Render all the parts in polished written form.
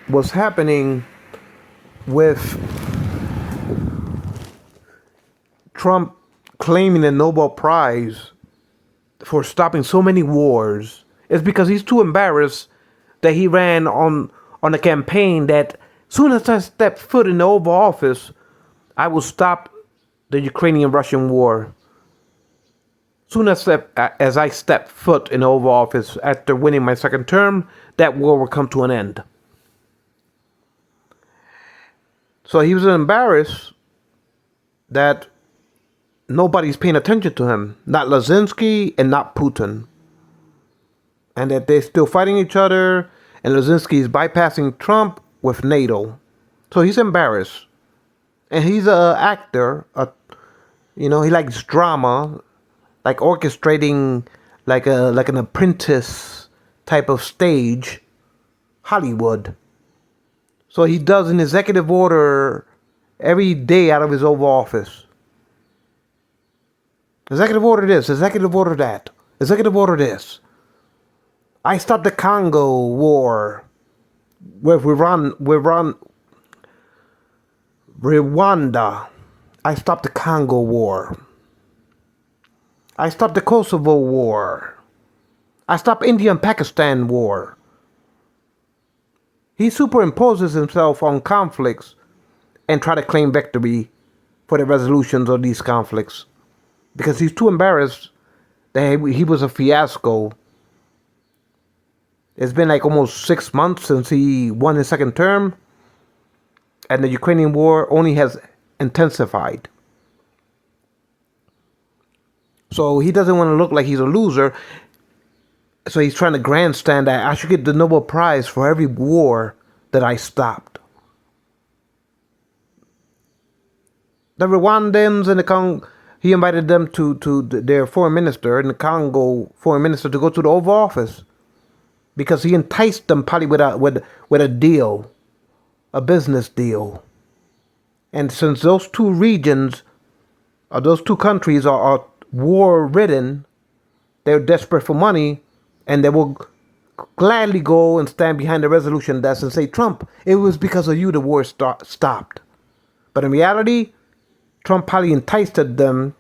was happening with Trump claiming the Nobel Prize for stopping so many wars is because he's too embarrassed that he ran on a campaign that soon as I step foot in the Oval Office, I will stop the Ukrainian-Russian war. Soon as I step foot in the Oval Office after winning my second term, that war will come to an end. So he was embarrassed that nobody's paying attention to him, not Lazinski and not Putin, and that they're still fighting each other, and Lazinski is bypassing Trump with NATO. So he's embarrassed, and he's an actor. He likes drama, like orchestrating, like an apprentice type of stage, Hollywood. So he does an executive order every day out of his Oval Office. Executive order this, executive order that, executive order this. I stopped the Congo war with Rwanda. I stopped the Congo war. I stopped the Kosovo war. I stopped India and Pakistan war. He superimposes himself on conflicts and try to claim victory for the resolutions of these conflicts because he's too embarrassed that he was a fiasco. It's been like almost 6 months since he won his second term, and the Ukrainian war only has intensified. So he doesn't want to look like he's a loser. So he's trying to grandstand that I should get the Nobel Prize for every war that I stopped. The Rwandans and the Congo, he invited them to their foreign minister and the Congo foreign minister to go to the Oval Office because he enticed them probably with a deal, a business deal. And since those two regions, or those two countries are war-ridden, they're desperate for money, and they will gladly go and stand behind the resolution desk and say, Trump, it was because of you the war stopped. But in reality, Trump probably enticed them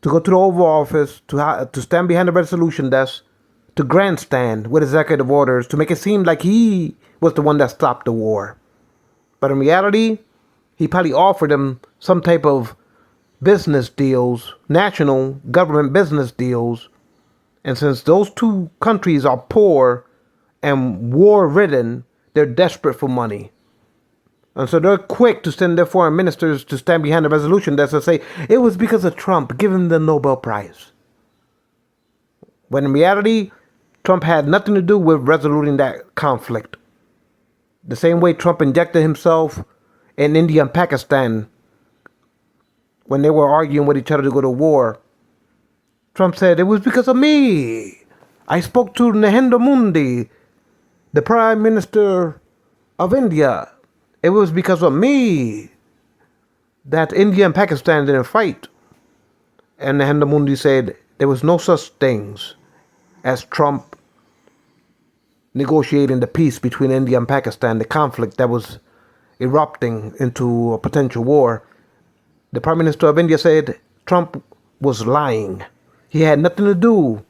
to go to the Oval Office, to stand behind the resolution desk, to grandstand with executive orders, to make it seem like he was the one that stopped the war. But in reality, he probably offered them some type of business deals, national government business deals. And since those two countries are poor and war-ridden, they're desperate for money. And so they're quick to send their foreign ministers to stand behind the resolution desk and say, it was because of Trump, give him the Nobel Prize. When in reality, Trump had nothing to do with resoluting that conflict. The same way Trump injected himself in India and Pakistan when they were arguing with each other to go to war. Trump said, it was because of me. I spoke to Narendra Modi, the Prime Minister of India. It was because of me that India and Pakistan didn't fight. And Narendra Modi said there was no such things as Trump negotiating the peace between India and Pakistan, the conflict that was erupting into a potential war. The Prime Minister of India said Trump was lying. He had nothing to do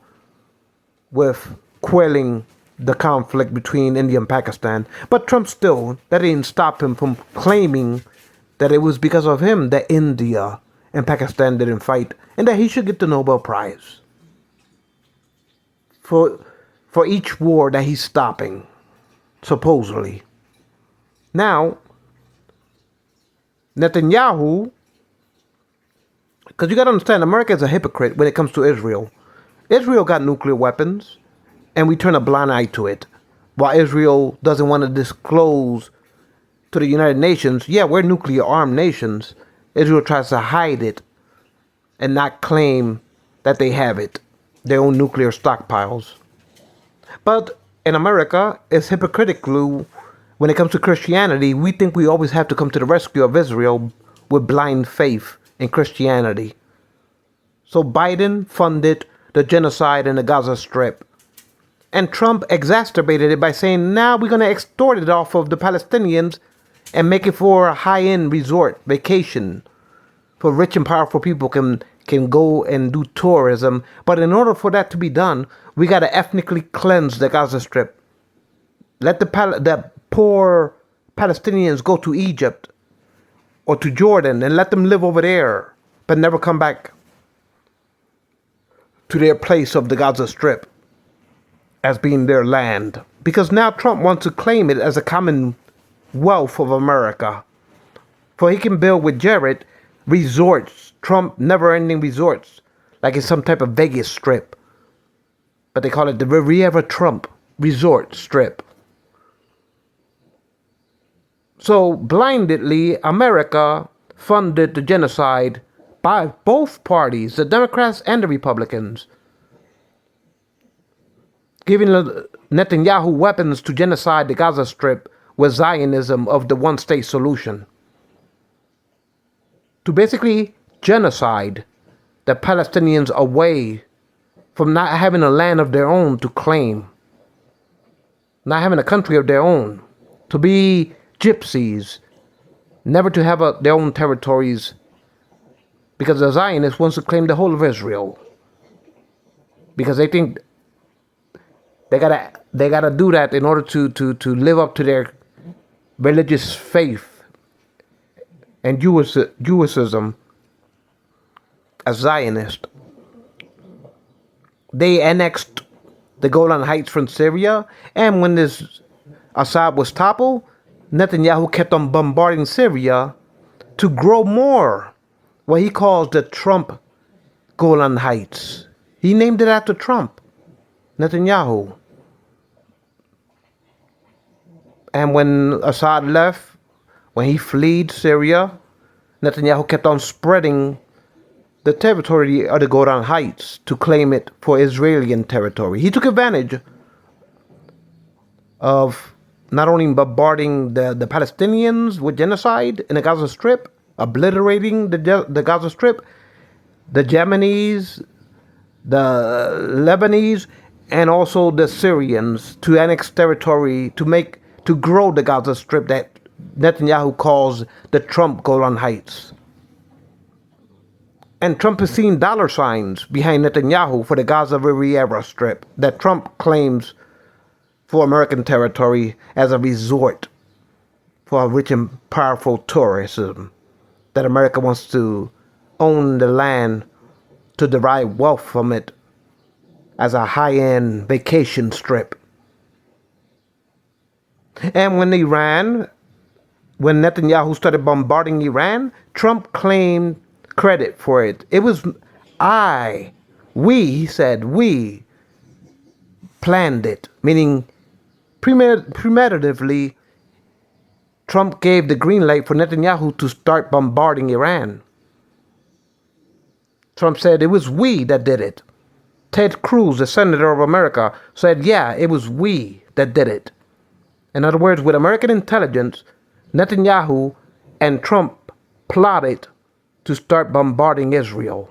with quelling the conflict between India and Pakistan. But Trump still, that didn't stop him from claiming that it was because of him that India and Pakistan didn't fight and that he should get the Nobel Prize for each war that he's stopping, supposedly. Now, Netanyahu, because you got to understand, America is a hypocrite when it comes to Israel. Israel got nuclear weapons, and we turn a blind eye to it. While Israel doesn't want to disclose to the United Nations, yeah, we're nuclear armed nations. Israel tries to hide it and not claim that they have it, their own nuclear stockpiles. But in America, it's hypocritical when it comes to Christianity. We think we always have to come to the rescue of Israel with blind faith in Christianity. So Biden funded the genocide in the Gaza Strip. And Trump exacerbated it by saying, now we're going to extort it off of the Palestinians and make it for a high-end resort vacation for rich and powerful people can go and do tourism. But in order for that to be done, we got to ethnically cleanse the Gaza Strip. Let the poor Palestinians go to Egypt or to Jordan and let them live over there, but never come back to their place of the Gaza Strip as being their land. Because now Trump wants to claim it as a commonwealth of America. For he can build with Jared resorts, Trump never-ending resorts, like it's some type of Vegas strip. But they call it the Riviera Trump Resort Strip. So blindly, America funded the genocide by both parties, the Democrats and the Republicans, giving Netanyahu weapons to genocide the Gaza Strip with Zionism of the one-state solution. To basically genocide the Palestinians away from not having a land of their own to claim, not having a country of their own, to be gypsies, never to have their own territories, because the Zionists wants to claim the whole of Israel, because they think they gotta do that in order to live up to their religious faith and Jewism as Zionist. They annexed the Golan Heights from Syria, and when this Assad was toppled, Netanyahu kept on bombarding Syria to grow more what he calls the Trump Golan Heights. He named it after Trump, Netanyahu. And when Assad left, when he fled Syria, Netanyahu kept on spreading the territory of the Golan Heights to claim it for Israeli territory. He took advantage of not only bombarding the Palestinians with genocide in the Gaza Strip, obliterating the Gaza Strip, the Yemenis, the Lebanese, and also the Syrians to annex territory to grow the Gaza Strip that Netanyahu calls the Trump Golan Heights. And Trump has seen dollar signs behind Netanyahu for the Gaza Riviera Strip that Trump claims for American territory as a resort for a rich and powerful tourism, that America wants to own the land to derive wealth from it as a high-end vacation strip. And when Netanyahu started bombarding Iran, Trump claimed credit for it. It was he said, we planned it, meaning premeditatively, Trump gave the green light for Netanyahu to start bombarding Iran. Trump said it was we that did it. Ted Cruz, the senator of America, said, yeah, it was we that did it. In other words, with American intelligence, Netanyahu and Trump plotted to start bombarding Iran.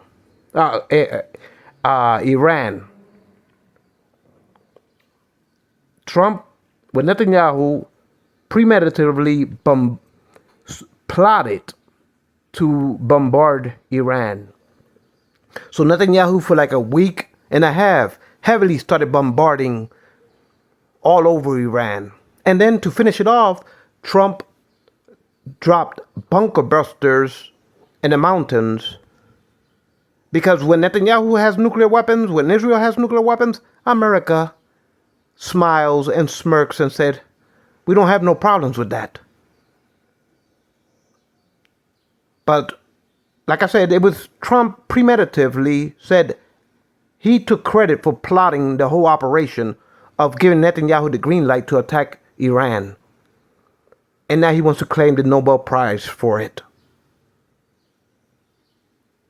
Trump, with Netanyahu, premeditatively plotted to bombard Iran. So Netanyahu, for like a week and a half, heavily started bombarding all over Iran. And then to finish it off, Trump dropped bunker busters in the mountains. Because when Netanyahu has nuclear weapons, when Israel has nuclear weapons, America smiles and smirks and said, we don't have no problems with that. But like I said, it was Trump premeditatively said he took credit for plotting the whole operation of giving Netanyahu the green light to attack Iran. And now he wants to claim the Nobel Prize for it.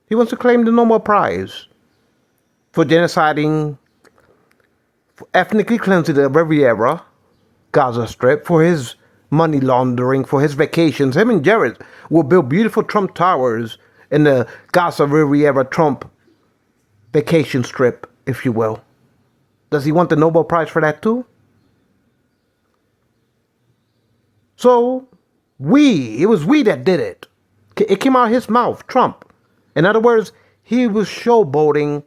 He wants to claim the Nobel Prize for genociding, for ethnically cleansing the Riviera, Gaza Strip, for his money laundering, for his vacations. Him and Jared will build beautiful Trump towers in the Gaza Riviera Trump vacation strip, if you will. Does he want the Nobel Prize for that too? So it was we that did it. It came out of his mouth, Trump. In other words, he was showboating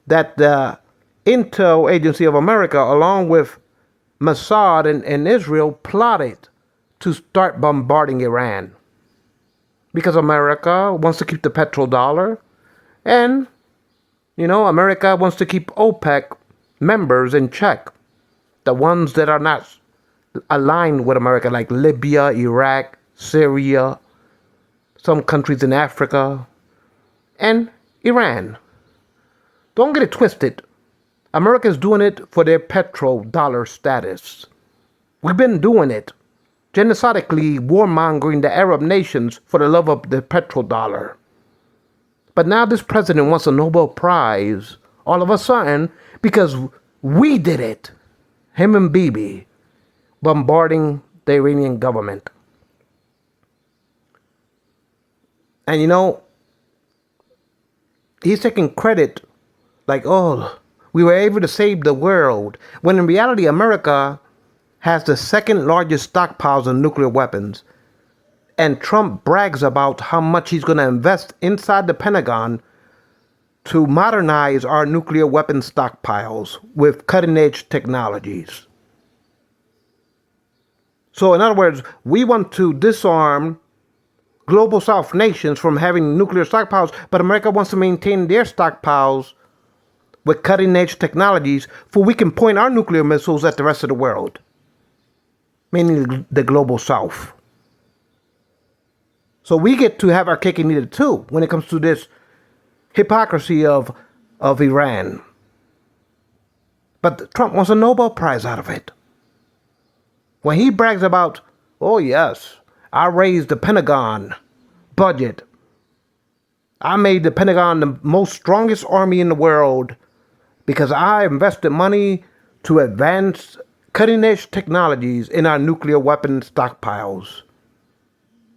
that the Intel Agency of America, along with Mossad and Israel, plotted to start bombarding Iran. Because America wants to keep the petrodollar, and, America wants to keep OPEC members in check. The ones that are not aligned with America, like Libya, Iraq, Syria, some countries in Africa, and Iran. Don't get it twisted. America is doing it for their petrodollar status. We've been doing it, genocidically warmongering the Arab nations for the love of the petrodollar. But now this president wants a Nobel Prize all of a sudden because we did it. Him and Bibi bombarding the Iranian government. And he's taking credit like, oh, we were able to save the world. When in reality, America has the second largest stockpiles of nuclear weapons. And Trump brags about how much he's going to invest inside the Pentagon to modernize our nuclear weapon stockpiles with cutting-edge technologies. So in other words, we want to disarm global South nations from having nuclear stockpiles, but America wants to maintain their stockpiles with cutting-edge technologies for we can point our nuclear missiles at the rest of the world, meaning the global South. So we get to have our cake and eat it too when it comes to this hypocrisy of Iran. But Trump wants a Nobel Prize out of it. When he brags about, oh yes, I raised the Pentagon budget. I made the Pentagon the most strongest army in the world because I invested money to advance cutting-edge technologies in our nuclear weapon stockpiles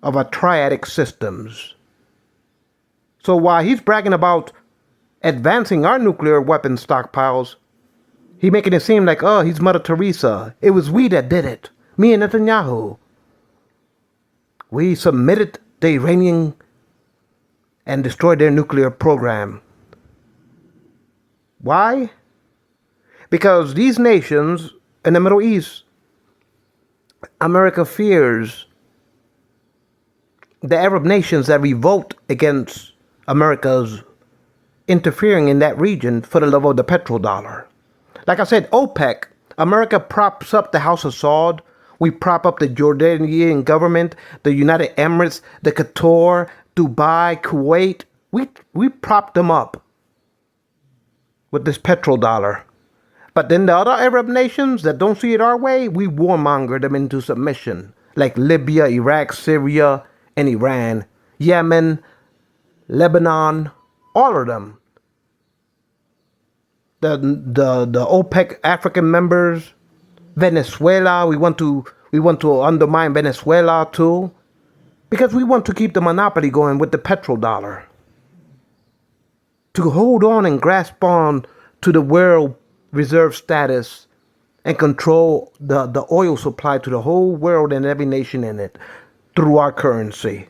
of our triadic systems. So while he's bragging about advancing our nuclear weapon stockpiles, he's making it seem like, oh, he's Mother Teresa. It was we that did it. Me and Netanyahu. We submitted the Iranian and destroyed their nuclear program. Why? Because these nations in the Middle East, America fears the Arab nations that revolt against America's interfering in that region for the love of the petrodollar. Like I said, OPEC, America props up the House of Saud. We prop up the Jordanian government, the United Emirates, the Qatar, Dubai, Kuwait. We prop them up with this petrodollar. But then the other Arab nations that don't see it our way, we warmonger them into submission. Like Libya, Iraq, Syria, and Iran, Yemen, Lebanon, all of them. The OPEC African members, Venezuela, we want to undermine Venezuela too, because we want to keep the monopoly going with the petrodollar. To hold on and grasp on to the world reserve status and control the oil supply to the whole world and every nation in it through our currency.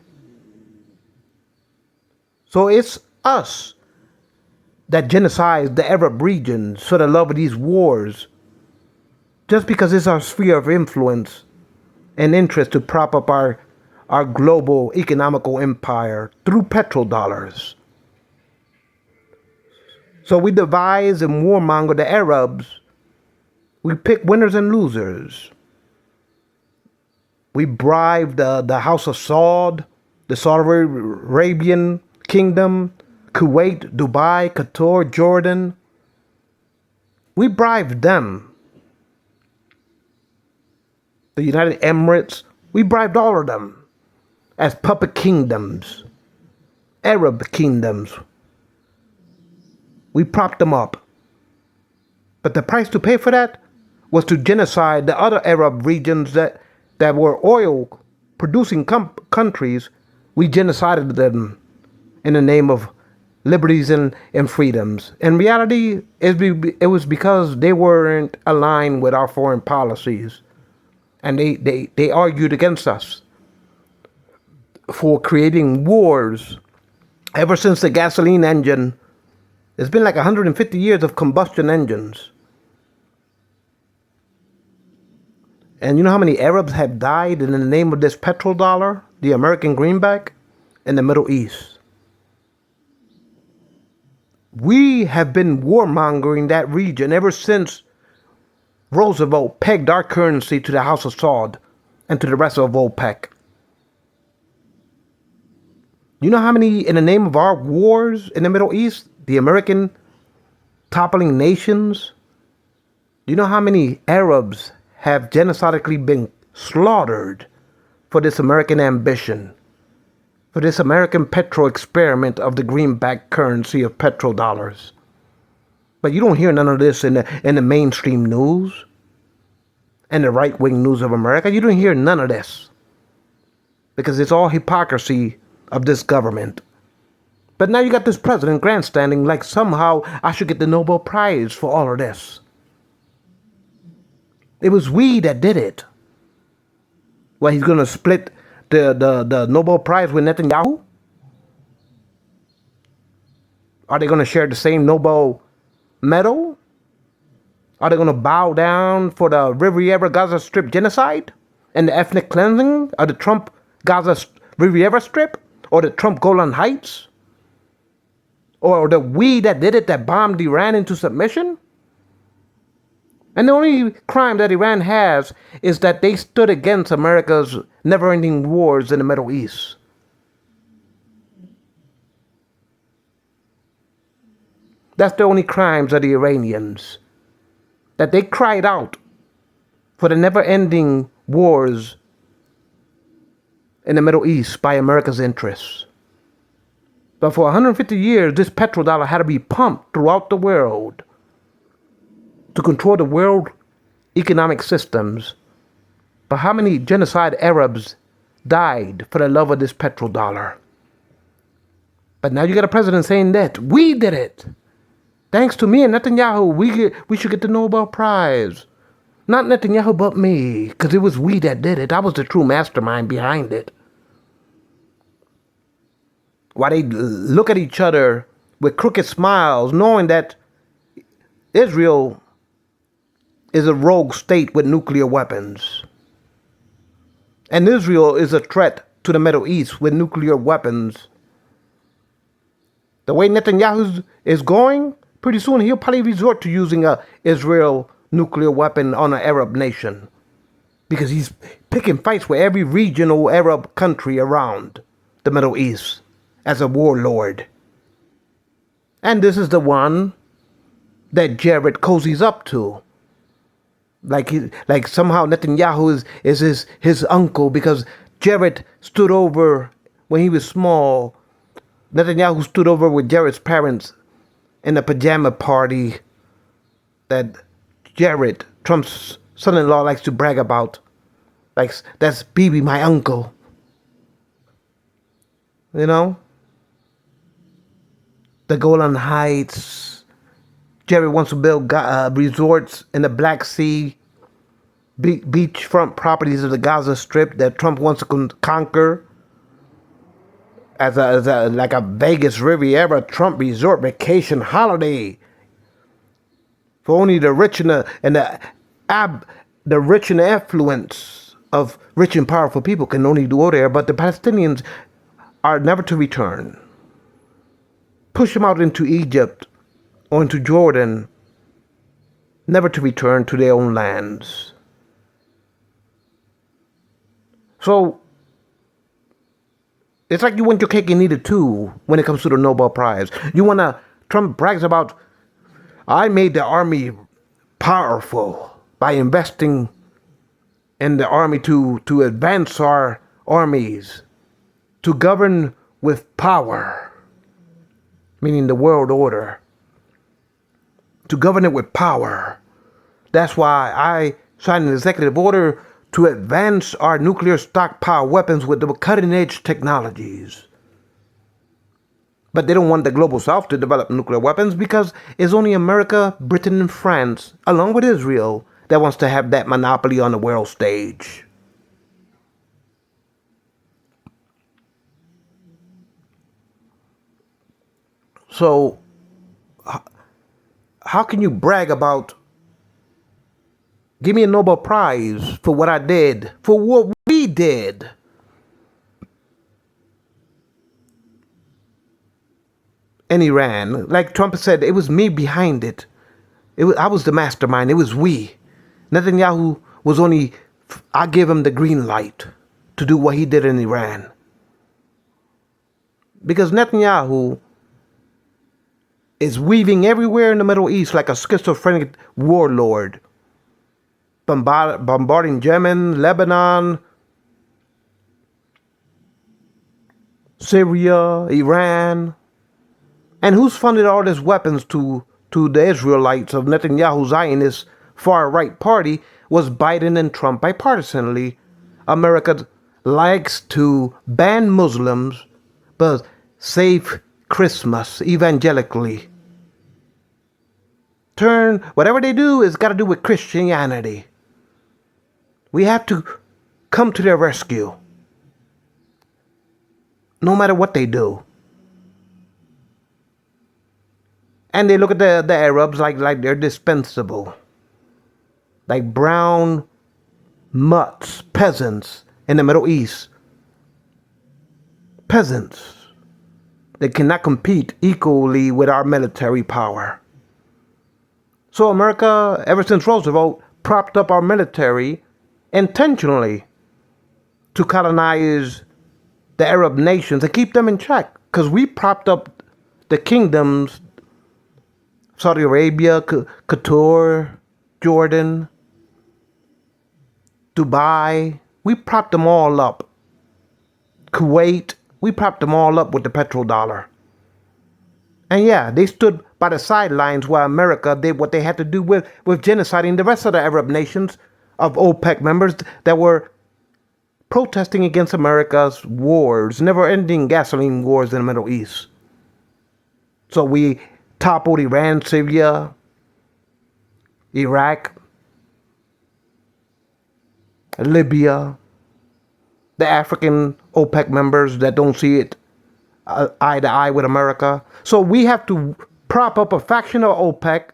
So it's us that genocides the Arab regions for the love of these wars, just because it's our sphere of influence and interest to prop up our global economical empire through petrodollars. So we devise and warmonger the Arabs. We pick winners and losers. We bribe the House of Saud, the Saudi Arabian Kingdom, Kuwait, Dubai, Qatar, Jordan. We bribe them. The United Emirates, we bribed all of them as puppet kingdoms, Arab kingdoms. We propped them up. But the price to pay for that was to genocide the other Arab regions that were oil-producing countries. We genocided them in the name of liberties and freedoms. In reality, it was because they weren't aligned with our foreign policies. And they argued against us for creating wars. Ever since the gasoline engine, it's been like 150 years of combustion engines. And you know how many Arabs have died in the name of this petrodollar, the American greenback, in the Middle East? We have been warmongering that region ever since Roosevelt pegged our currency to the House of Saud and to the rest of OPEC. You know how many, in the name of our wars in the Middle East, the American toppling nations, do you know how many Arabs have genocidally been slaughtered for this American ambition, for this American petro experiment of the greenback currency of petrodollars? But you don't hear none of this in the mainstream news and the right-wing news of America. You don't hear none of this because it's all hypocrisy of this government. But now you got this president grandstanding like somehow I should get the Nobel Prize for all of this. It was we that did it. Well, he's going to split the Nobel Prize with Netanyahu? Are they going to share the same Nobel medal? Are they going to bow down for the Riviera Gaza Strip genocide and the ethnic cleansing of the Trump Gaza Riviera Strip or the Trump Golan Heights? Or the we that did it that bombed Iran into submission? And the only crime that Iran has is that they stood against America's never-ending wars in the Middle East. That's the only crimes of the Iranians. That they cried out for the never-ending wars in the Middle East by America's interests. But for 150 years, this petrodollar had to be pumped throughout the world to control the world economic systems. But how many genocide Arabs died for the love of this petrodollar? But now you got a president saying that we did it. Thanks to me and Netanyahu, we should get the Nobel Prize. Not Netanyahu, but me, because it was we that did it. I was the true mastermind behind it. While they look at each other with crooked smiles, knowing that Israel is a rogue state with nuclear weapons. And Israel is a threat to the Middle East with nuclear weapons. The way Netanyahu is going, pretty soon he'll probably resort to using a Israel nuclear weapon on an Arab nation. Because he's picking fights with every regional Arab country around the Middle East as a warlord. And this is the one that Jared cozies up to. Like somehow Netanyahu is his uncle, because Jared stood over when he was small. Netanyahu stood over with Jared's parents in a pajama party that Jared, Trump's son-in-law, likes to brag about. Like, that's Bibi, my uncle. You know? The Golan Heights. Jared wants to build resorts in the Black Sea, beachfront properties of the Gaza Strip that Trump wants to conquer as like a Vegas Riviera Trump resort vacation holiday for only the rich and the rich and the affluence of rich and powerful people can only go there. But the Palestinians are never to return. Push them out into Egypt or into Jordan, never to return to their own lands. So, it's like you want your cake and eat it too when it comes to the Nobel Prize. Trump brags about, I made the army powerful by investing in the army to advance our armies, to govern with power, meaning the world order. To govern it with power. That's why I signed an executive order to advance our nuclear stockpile weapons with the cutting-edge technologies. But they don't want the global south to develop nuclear weapons because it's only America, Britain, and France, along with Israel, that wants to have that monopoly on the world stage. So, how can you brag about, give me a Nobel Prize for what I did, for what we did? In Iran, like Trump said, it was me behind it. I was the mastermind. It was we. Netanyahu was only, I gave him the green light to do what he did in Iran. Because Netanyahu is weaving everywhere in the Middle East like a schizophrenic warlord, bombarding Yemen, Lebanon, Syria, Iran. And who's funded all these weapons to the Israelites of Netanyahu's Zionist far-right party was Biden and Trump bipartisanly. America likes to ban Muslims, but save Christmas evangelically. Whatever they do is got to do with Christianity. We have to come to their rescue, no matter what they do. And they look at the Arabs like they're dispensable. Like brown mutts, peasants in the Middle East. Peasants. They cannot compete equally with our military power. So America, ever since Roosevelt, propped up our military intentionally to colonize the Arab nations and keep them in check. Because we propped up the kingdoms, Saudi Arabia, Qatar, Jordan, Dubai. We propped them all up. Kuwait. We propped them all up with the petrodollar. And yeah, they stood by the sidelines while America did what they had to do with genociding the rest of the Arab nations of OPEC members that were protesting against America's wars, never-ending gasoline wars in the Middle East. So we toppled Iran, Syria, Iraq, Libya, the African OPEC members that don't see it eye to eye with America. So we have to prop up a faction of OPEC,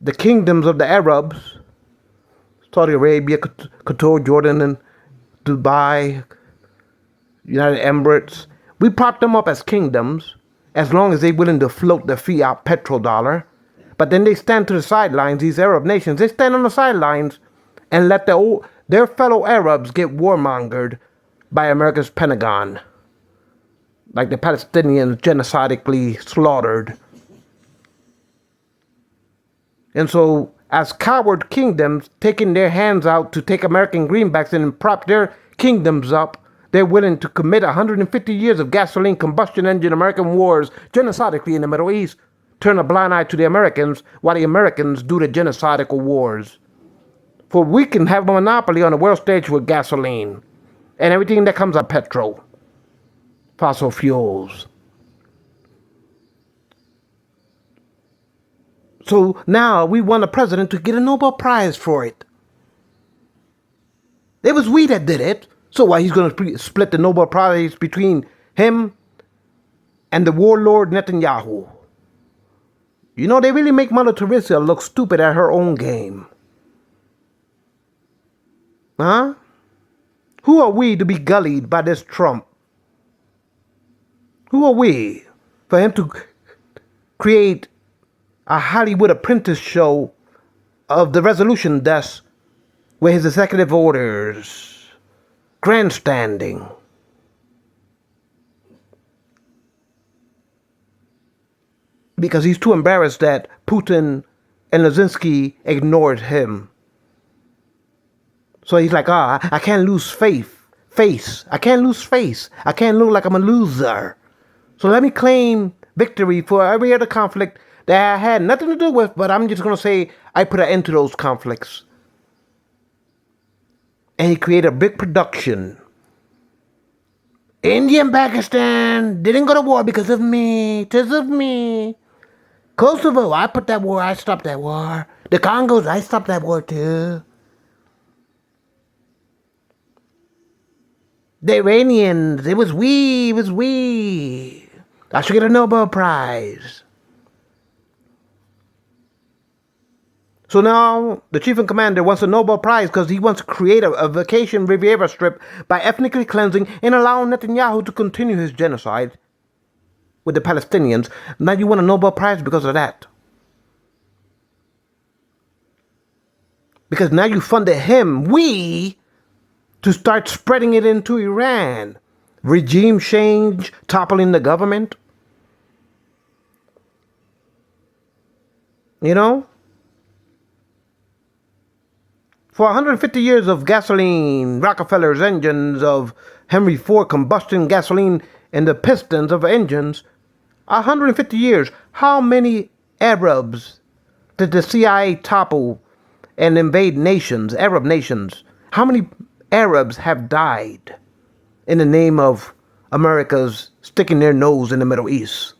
the kingdoms of the Arabs, Saudi Arabia, Qatar, Jordan, and Dubai, United Emirates. We prop them up as kingdoms as long as they're willing to float the fiat petrodollar. But then they stand to the sidelines, these Arab nations, they stand on the sidelines and let their fellow Arabs get warmongered by America's Pentagon. Like the Palestinians genocidically slaughtered. And so, as coward kingdoms taking their hands out to take American greenbacks and prop their kingdoms up, they're willing to commit 150 years of gasoline combustion engine American wars genocidically in the Middle East, turn a blind eye to the Americans while the Americans do the genocidal wars. For we can have a monopoly on the world stage with gasoline and everything that comes out of petrol, fossil fuels. So now we want a president to get a Nobel Prize for it. It was we that did it. So why he's going to split the Nobel Prize between him and the warlord Netanyahu? You know, they really make Mother Teresa look stupid at her own game. Huh? Who are we to be gullied by this Trump? Who are we for him to create a Hollywood apprentice show of the resolution desk with his executive orders, grandstanding? Because he's too embarrassed that Putin and Zelensky ignored him. So he's like, I can't lose face. I can't lose face. I can't look like I'm a loser. So let me claim victory for every other conflict that I had nothing to do with, but I'm just going to say I put an end to those conflicts. And he created a big production India and Pakistan didn't go to war because of me. 'Tis of me. Kosovo, I put that war. I stopped that war. The Congos, I stopped that war too. The Iranians, it was we. It was we. I should get a Nobel Prize. So now the chief and commander wants a Nobel Prize because he wants to create a vacation Riviera Strip by ethnically cleansing and allowing Netanyahu to continue his genocide with the Palestinians. Now you want a Nobel Prize because of that. Because now you funded him, we, to start spreading it into Iran. Regime change, toppling the government. You know? For 150 years of gasoline, Rockefeller's engines, of Henry Ford combustion gasoline, and the pistons of engines, 150 years, how many Arabs did the CIA topple and invade nations, Arab nations? How many Arabs have died in the name of America's sticking their nose in the Middle East?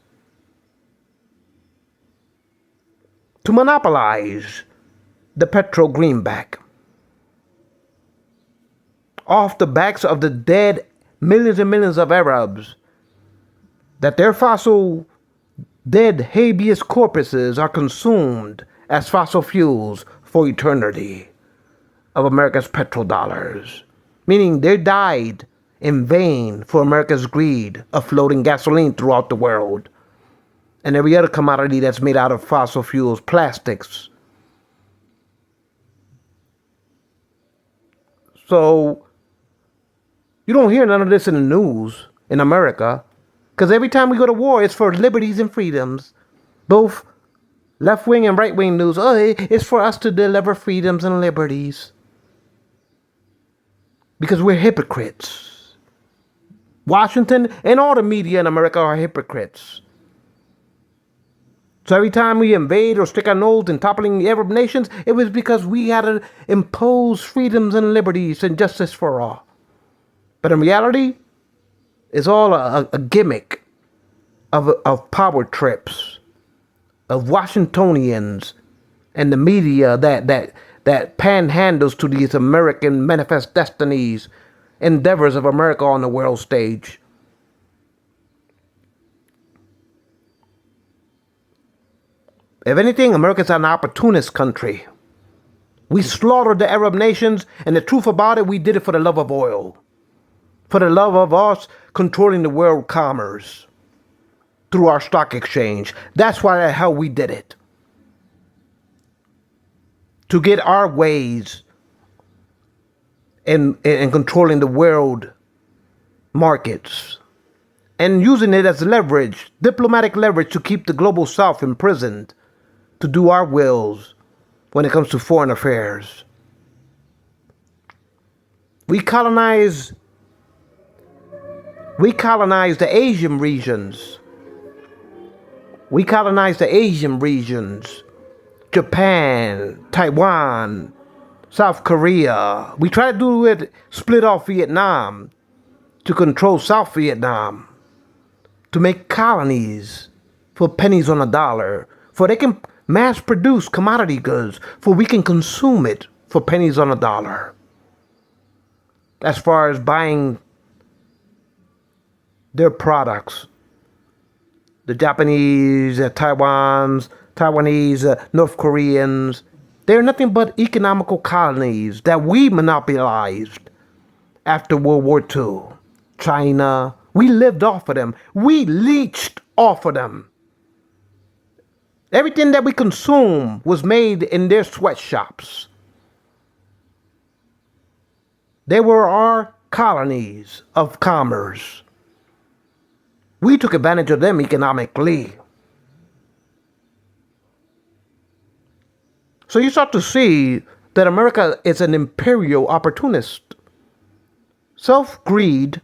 To monopolize the petro greenback off the backs of the dead millions and millions of Arabs, that their fossil dead habeas corpuses are consumed as fossil fuels for eternity of America's petrodollars, meaning they died in vain for America's greed of floating gasoline throughout the world and every other commodity that's made out of fossil fuels, plastics. So you don't hear none of this in the news in America, because every time we go to war, it's for liberties and freedoms. Both left-wing and right-wing news, it's for us to deliver freedoms and liberties. Because we're hypocrites. Washington and all the media in America are hypocrites. So every time we invade or stick our nose in toppling the Arab nations, it was because we had to impose freedoms and liberties and justice for all. But in reality, it's all a gimmick of power trips, of Washingtonians and the media that panhandles to these American manifest destinies, endeavors of America on the world stage. If anything, America's an opportunist country. We slaughtered the Arab nations, and the truth about it, we did it for the love of oil. For the love of us controlling the world commerce through our stock exchange. That's why the hell we did it. To get our ways in controlling the world markets. And using it as leverage, diplomatic leverage, to keep the global south imprisoned. To do our wills when it comes to foreign affairs. We colonized the Asian regions. We colonized the Asian regions. Japan, Taiwan, South Korea. We tried to do it, split off Vietnam to control South Vietnam. To make colonies for pennies on a dollar. For they can mass produce commodity goods. For we can consume it for pennies on a dollar. As far as buying their products. The Japanese, Taiwanese, North Koreans, they're nothing but economical colonies that we monopolized after World War II. China, we lived off of them. We leached off of them. Everything that we consume was made in their sweatshops. They were our colonies of commerce. We took advantage of them economically. So you start to see that America is an imperial opportunist. Self-greed,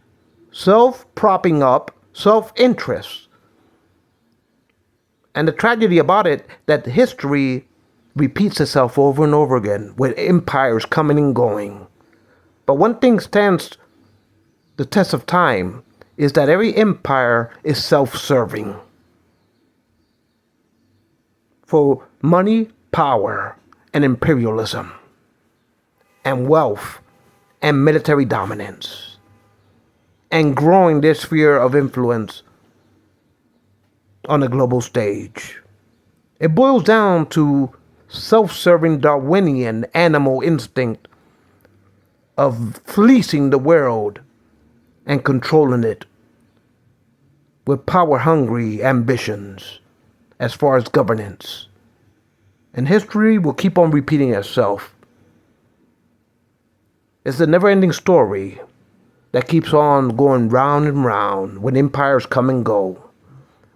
self-propping up, self-interest. And the tragedy about it, that history repeats itself over and over again with empires coming and going. But one thing stands the test of time, is that every empire is self-serving for money, power, and imperialism, and wealth, and military dominance, and growing their sphere of influence on the global stage. It boils down to self-serving Darwinian animal instinct of fleecing the world and controlling it with power-hungry ambitions as far as governance. And history will keep on repeating itself. It's a never-ending story that keeps on going round and round when empires come and go.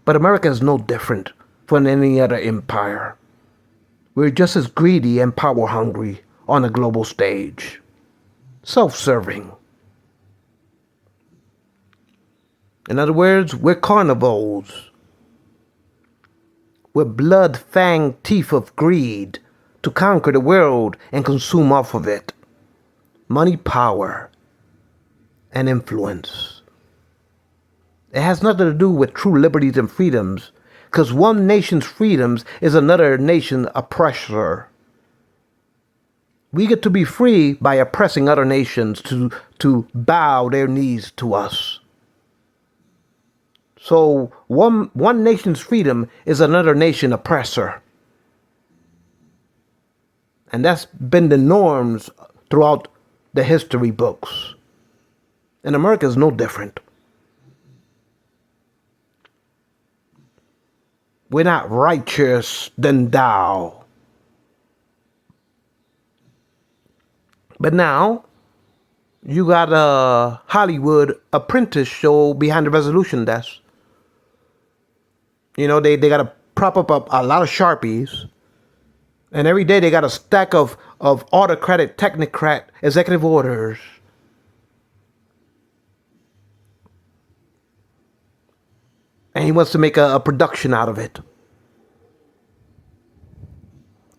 But America is no different from any other empire. We're just as greedy and power-hungry on a global stage. Self-serving. In other words, we're carnivores with blood-fanged teeth of greed to conquer the world and consume off of it. Money, power, and influence. It has nothing to do with true liberties and freedoms, because one nation's freedoms is another nation's oppressor. We get to be free by oppressing other nations to bow their knees to us. So one nation's freedom is another nation's oppressor. And that's been the norms throughout the history books. And America is no different. We're not righteous than thou. But now, you got a Hollywood apprentice show behind the resolution desk. You know, they got to prop up a lot of Sharpies. And every day they got a stack of autocratic technocrat executive orders. And he wants to make a production out of it.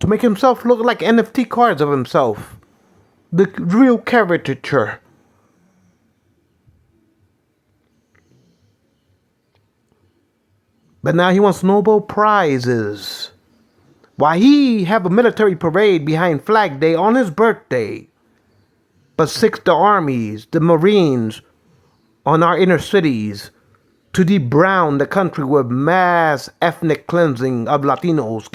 To make himself look like NFT cards of himself. The real caricature. But now he wants Nobel Prizes. Why, he have a military parade behind Flag Day on his birthday. But six the armies, the Marines, on our inner cities to de-brown the country with mass ethnic cleansing of Latinos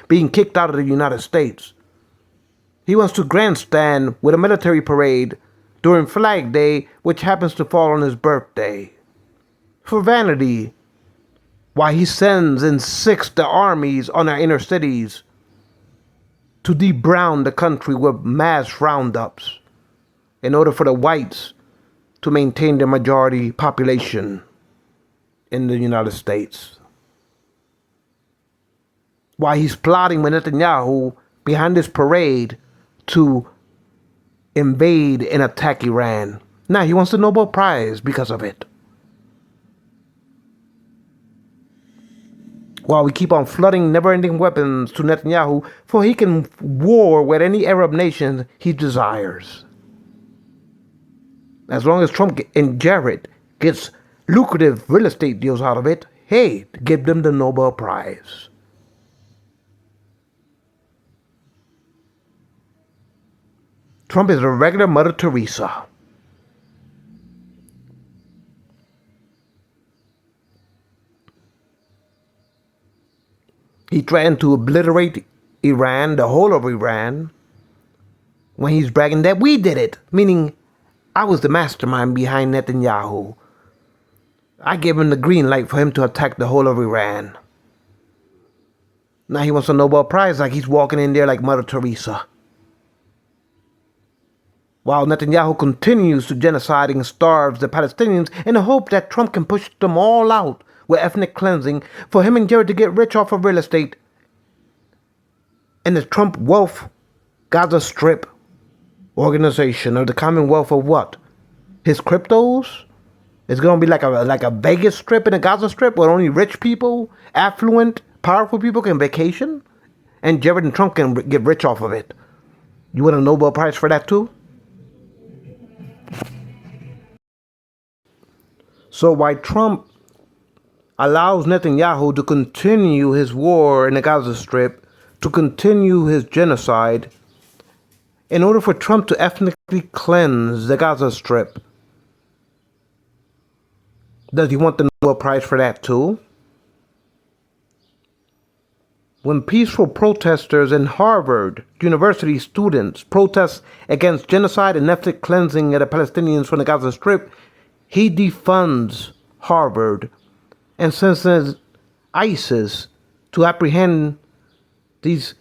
being kicked out of the United States. He wants to grandstand with a military parade during Flag Day, which happens to fall on his birthday. For vanity, why he sends in six the armies on our inner cities to de-brown the country with mass roundups in order for the whites to maintain their majority population in the United States. Why he's plotting with Netanyahu behind this parade to invade and attack Iran. Now he wants the Nobel Prize because of it. While we keep on flooding never-ending weapons to Netanyahu, for he can war with any Arab nation he desires. As long as Trump and Jared gets lucrative real estate deals out of it, hey, give them the Nobel Prize. Trump is a regular Mother Teresa. He threatened to obliterate Iran, the whole of Iran, when he's bragging that we did it, meaning I was the mastermind behind Netanyahu. I gave him the green light for him to attack the whole of Iran. Now he wants a Nobel Prize like he's walking in there like Mother Teresa. While Netanyahu continues to genocide and starves the Palestinians in the hope that Trump can push them all out with ethnic cleansing for him and Jared to get rich off of real estate. And the Trump Wealth Gaza Strip organization, or the Commonwealth of what? His cryptos? It's going to be like a Vegas Strip and a Gaza Strip where only rich people, affluent, powerful people can vacation? And Jared and Trump can get rich off of it. You want a Nobel Prize for that too? So why Trump allows Netanyahu to continue his war in the Gaza Strip, to continue his genocide, in order for Trump to ethnically cleanse the Gaza Strip. Does he want the Nobel Prize for that too? When peaceful protesters in Harvard University students protest against genocide and ethnic cleansing of the Palestinians from the Gaza Strip, he defunds Harvard and sends ISIS to apprehend these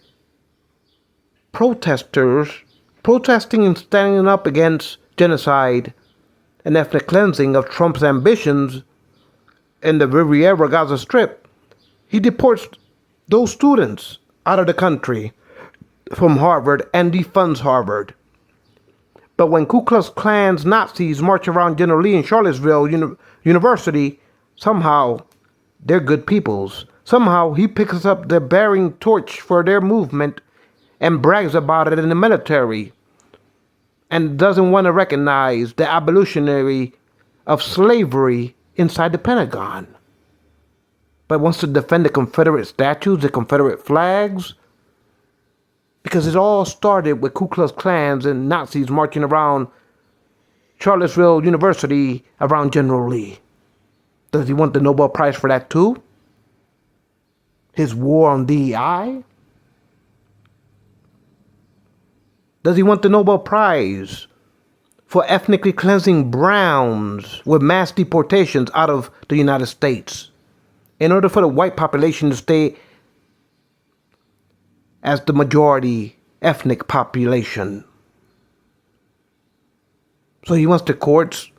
protesters protesting and standing up against genocide and ethnic cleansing of Trump's ambitions in the Riviera Gaza Strip. He deports those students out of the country from Harvard and defunds Harvard. But when Ku Klux Klan's Nazis march around General Lee in Charlottesville University, somehow they're good peoples. Somehow he picks up the bearing torch for their movement and brags about it in the military and doesn't want to recognize the abolitionary of slavery inside the Pentagon, but wants to defend the Confederate statues, the Confederate flags, because it all started with Ku Klux Klans and Nazis marching around Charlottesville University around General Lee. Does he want the Nobel Prize for that too? His war on DEI? Does he want the Nobel Prize for ethnically cleansing browns with mass deportations out of the United States in order for the white population to stay as the majority ethnic population? So he wants the courts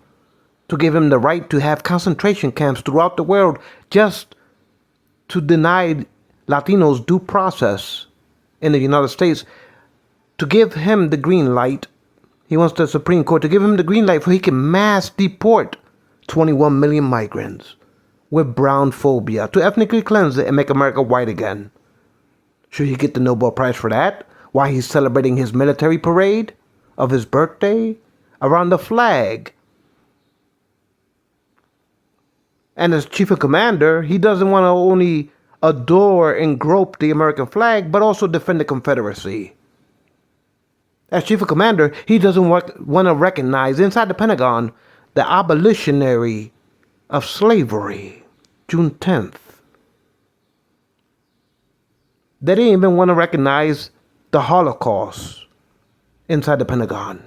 to give him the right to have concentration camps throughout the world just to deny Latinos due process in the United States, to give him the green light. He wants the Supreme Court to give him the green light so he can mass deport 21 million migrants with brown phobia to ethnically cleanse it and make America white again. Should he get the Nobel Prize for that? While he's celebrating his military parade of his birthday around the flag. And as chief of commander, he doesn't want to only adore and grope the American flag, but also defend the Confederacy. As chief of commander, he doesn't want to recognize inside the Pentagon the abolitionary of slavery, June 10th. They didn't even want to recognize the Holocaust inside the Pentagon.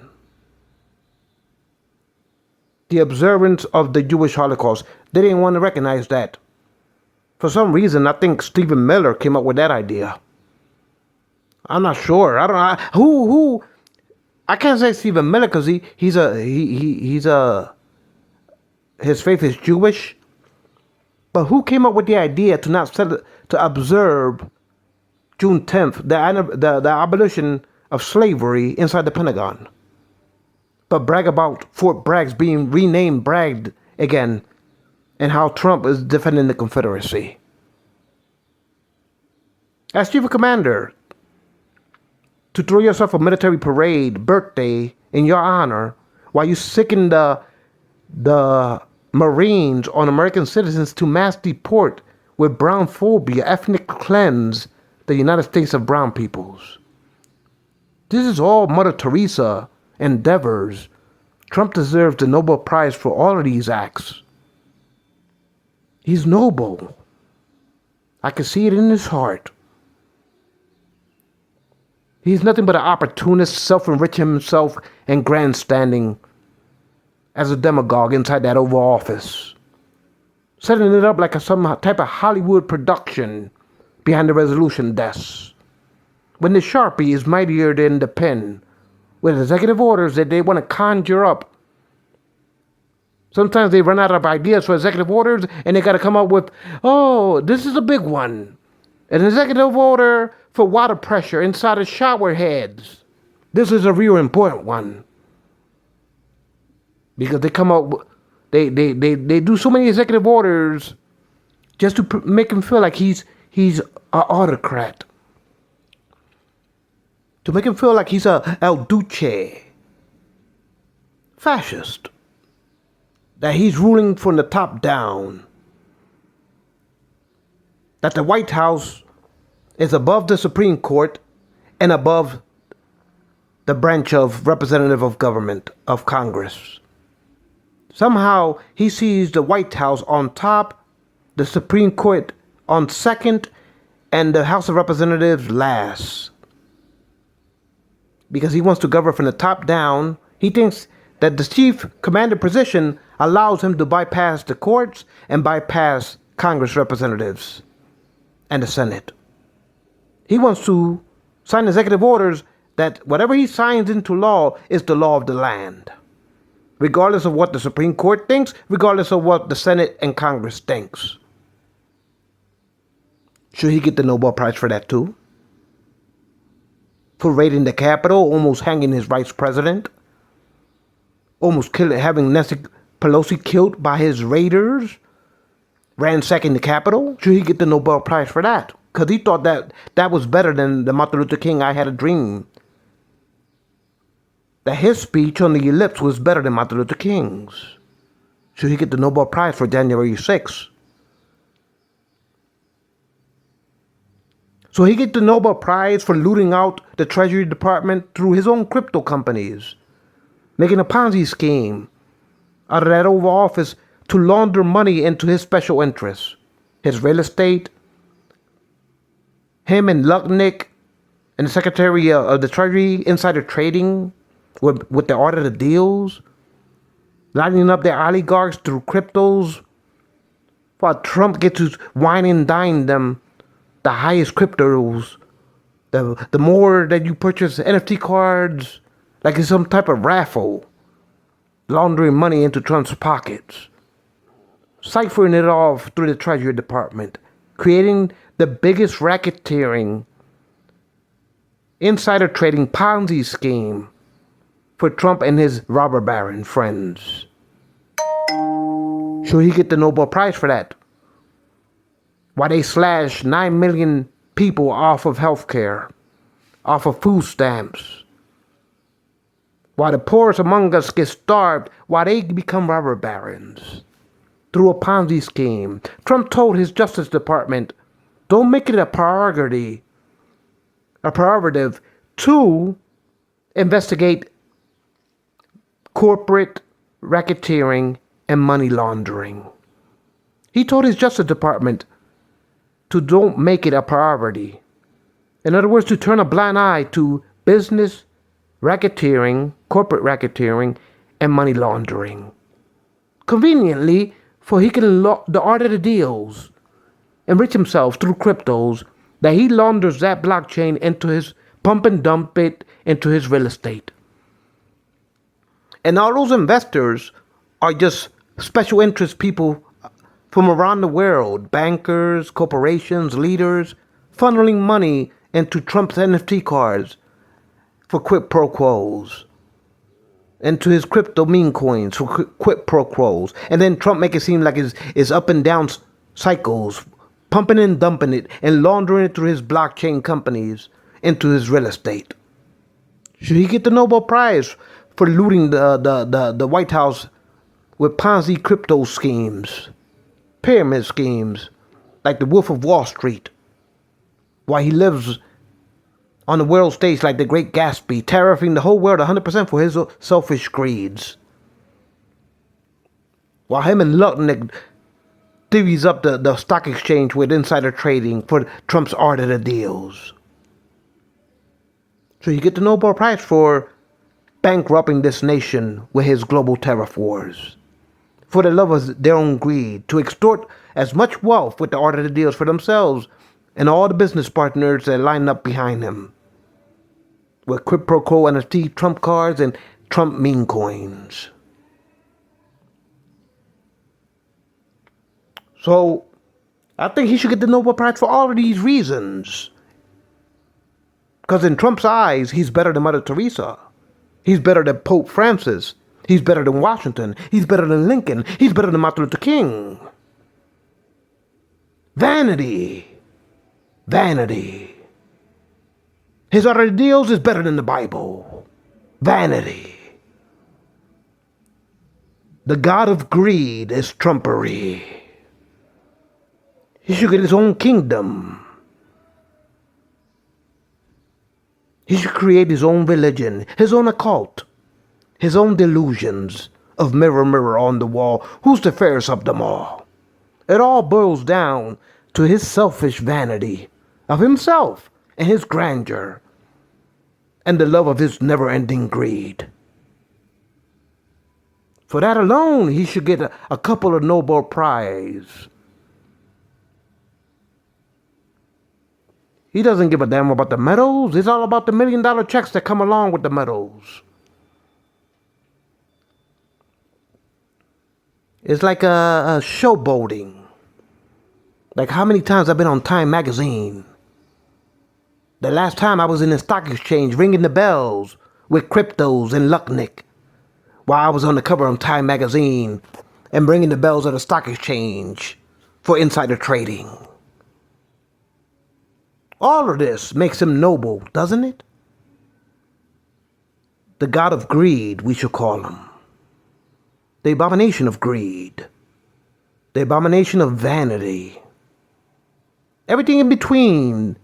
The observance of the Jewish Holocaust, they didn't want to recognize that. For some reason, I think Stephen Miller came up with that idea. I'm not sure. I don't know who. I can't say Stephen Miller because his faith is Jewish. But who came up with the idea to observe June 10th, the abolition of slavery inside the Pentagon, but brag about Fort Bragg's being renamed Bragg again, and how Trump is defending the Confederacy? As chief of commander, to throw yourself a military parade birthday in your honor while you sicken the Marines on American citizens to mass deport with brown phobia, ethnic cleanse the United States of brown peoples. This is all Mother Teresa endeavors. Trump deserves the Nobel Prize for all of these acts. He's noble. I can see it in his heart. He's nothing but an opportunist, self-enriching himself and grandstanding as a demagogue inside that Oval Office, setting it up like some type of Hollywood production behind the resolution desk, when the Sharpie is mightier than the pen, with executive orders that they want to conjure up. Sometimes they run out of ideas for executive orders and they got to come up with, oh, this is a big one. An executive order for water pressure inside of shower heads. This is a real important one. Because they come up, they do so many executive orders just to make him feel like he's an autocrat. To make him feel like he's a El Duce. Fascist. that he's ruling from the top down, that the White House is above the Supreme Court and above the branch of representative of government of Congress. Somehow he sees the White House on top, the Supreme Court on second, and the House of Representatives last. Because he wants to govern from the top down, he thinks that the chief commander position allows him to bypass the courts and bypass Congress representatives and the Senate. He wants to sign executive orders that whatever he signs into law is the law of the land, regardless of what the Supreme Court thinks, regardless of what the Senate and Congress thinks. Should he get the Nobel Prize for that too? For raiding the Capitol, almost hanging his vice president, almost having Nancy Pelosi killed by his raiders, ransacking the Capitol? Should he get the Nobel Prize for that? Because he thought that was better than the Martin Luther King "I Had a Dream." That his speech on the ellipse was better than Martin Luther King's. Should he get the Nobel Prize for January 6th? So he get the Nobel Prize for looting out the Treasury Department through his own crypto companies, making a Ponzi scheme out of that Oval Office to launder money into his special interests, his real estate. Him and Lucknick and the Secretary of the Treasury insider trading with the art of the deals, lining up their oligarchs through cryptos, while Trump gets to wine and dine them the highest cryptos. The more that you purchase NFT cards, like it's some type of raffle, laundering money into Trump's pockets, ciphering it off through the Treasury Department, creating the biggest racketeering, insider trading Ponzi scheme for Trump and his robber baron friends. Should he get the Nobel Prize for that? Why they slash 9 million people off of health care, off of food stamps. Why the poorest among us get starved, why they become robber barons through a Ponzi scheme. Trump told his Justice Department, don't make it a prerogative to investigate corporate racketeering and money laundering. He told his Justice Department to don't make it a priority. In other words, to turn a blind eye to business racketeering, corporate racketeering, and money laundering. Conveniently, for he can the art of the deals, enrich himself through cryptos, that he launders that blockchain into his pump and dump it into his real estate. And all those investors are just special interest people from around the world, bankers, corporations, leaders, funneling money into Trump's NFT cards for quid pro quos, into his crypto meme coins for quid pro quos. And then Trump make it seem like it's up and down cycles, pumping and dumping it and laundering it through his blockchain companies into his real estate. Should he get the Nobel Prize for looting the White House with Ponzi crypto schemes, pyramid schemes, like the Wolf of Wall Street, while he lives on the world stage like the Great Gatsby, tariffing the whole world 100% for his selfish greeds, while him and Lucknick divvies up the stock exchange with insider trading for Trump's art of the deals. So you get the Nobel Prize for bankrupting this nation with his global tariff wars, for the love of their own greed, to extort as much wealth with the art of the deals for themselves and all the business partners that line up behind him with quid pro quo NFT Trump cards and Trump meme coins. So I think he should get the Nobel Prize for all of these reasons. Because in Trump's eyes, he's better than Mother Teresa. He's better than Pope Francis. He's better than Washington. He's better than Lincoln. He's better than Martin Luther King. Vanity. Vanity. His other deals is better than the Bible. Vanity. The god of greed is trumpery. He should get his own kingdom. He should create his own religion, his own occult, his own delusions of mirror, mirror on the wall. Who's the fairest of them all? It all boils down to his selfish vanity of himself and his grandeur and the love of his never-ending greed. For that alone, he should get a couple of Nobel Prizes. He doesn't give a damn about the medals. It's all about the $1 million checks that come along with the medals. It's like a showboating. Like how many times I've been on Time magazine. The last time I was in the stock exchange ringing the bells with cryptos and Lucknick. While I was on the cover of Time magazine and ringing the bells of the stock exchange for insider trading. All of this makes him noble, doesn't it? The god of greed, we should call him. The abomination of greed. The abomination of vanity. Everything in between.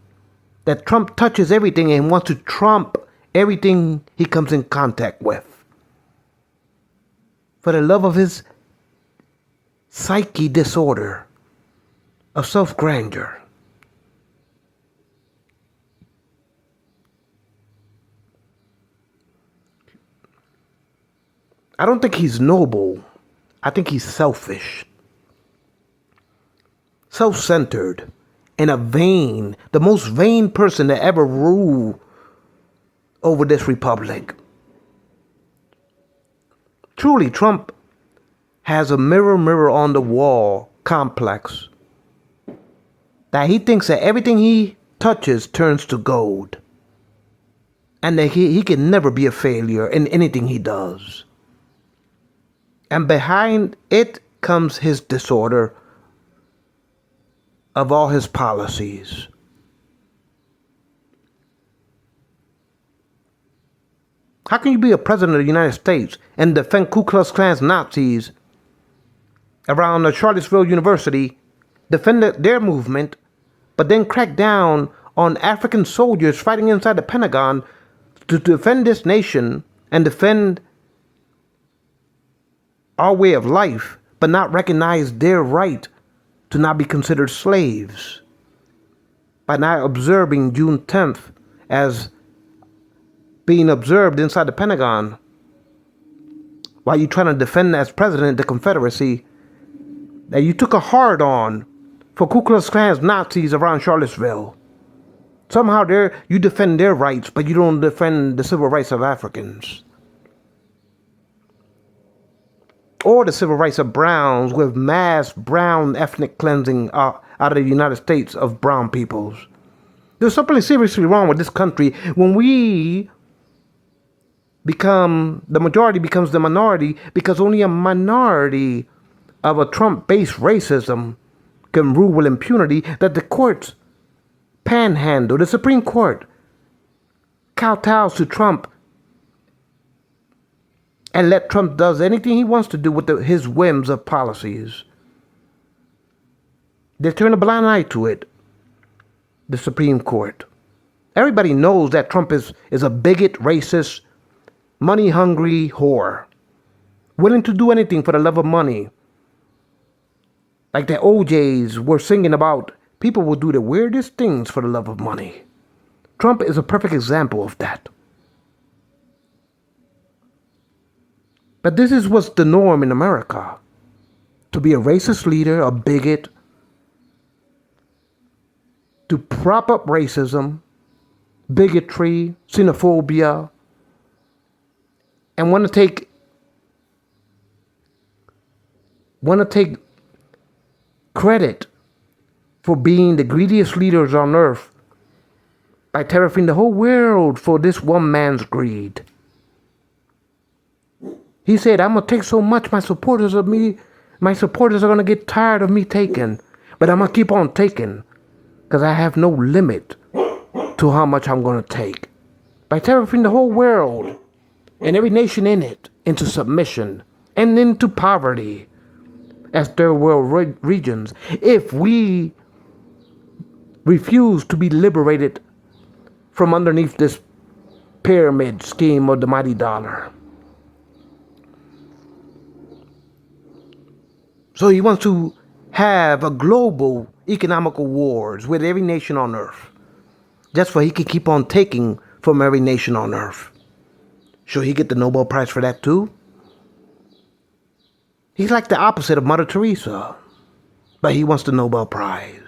That Trump touches everything and wants to trump everything he comes in contact with. For the love of his psyche disorder of self-grandeur. I don't think he's noble. I think he's selfish. Self-centered. And the most vain person to ever rule over this republic. Truly, Trump has a mirror, mirror on the wall complex. That he thinks that everything he touches turns to gold. And that he can never be a failure in anything he does. And behind it comes his disorder of all his policies. How can you be a president of the United States and defend Ku Klux Klan's Nazis around the Charlottesville University, defend their movement, but then crack down on African soldiers fighting inside the Pentagon to defend this nation and defend our way of life, but not recognize their right to not be considered slaves by not observing June 10th as being observed inside the Pentagon while you're trying to defend as president of the Confederacy that you took a hard on for Ku Klux Klan's Nazis around Charlottesville. Somehow you defend their rights, but you don't defend the civil rights of Africans. Or the civil rights of browns with mass brown ethnic cleansing out of the United States of brown peoples. There's something seriously wrong with this country when the majority becomes the minority because only a minority of a Trump-based racism can rule with impunity, that the courts panhandle, the Supreme Court kowtows to Trump and let Trump does anything he wants to do with his whims of policies. They turn a blind eye to it, the Supreme Court. Everybody knows that Trump is a bigot, racist, money-hungry whore, willing to do anything for the love of money. Like the OJs were singing about, people will do the weirdest things for the love of money. Trump is a perfect example of that. But this is what's the norm in America. To be a racist leader, a bigot, to prop up racism, bigotry, xenophobia, and want to take credit for being the greediest leaders on earth by tariffing the whole world for this one man's greed. He said, I'm going to take so much, my supporters are going to get tired of me taking, but I'm going to keep on taking because I have no limit to how much I'm going to take. By tariffing the whole world and every nation in it into submission and into poverty as third world regions if we refuse to be liberated from underneath this pyramid scheme of the mighty dollar. So he wants to have a global economical wars with every nation on earth. Just for he could keep on taking from every nation on earth. Should he get the Nobel Prize for that too? He's like the opposite of Mother Teresa. But he wants the Nobel Prize.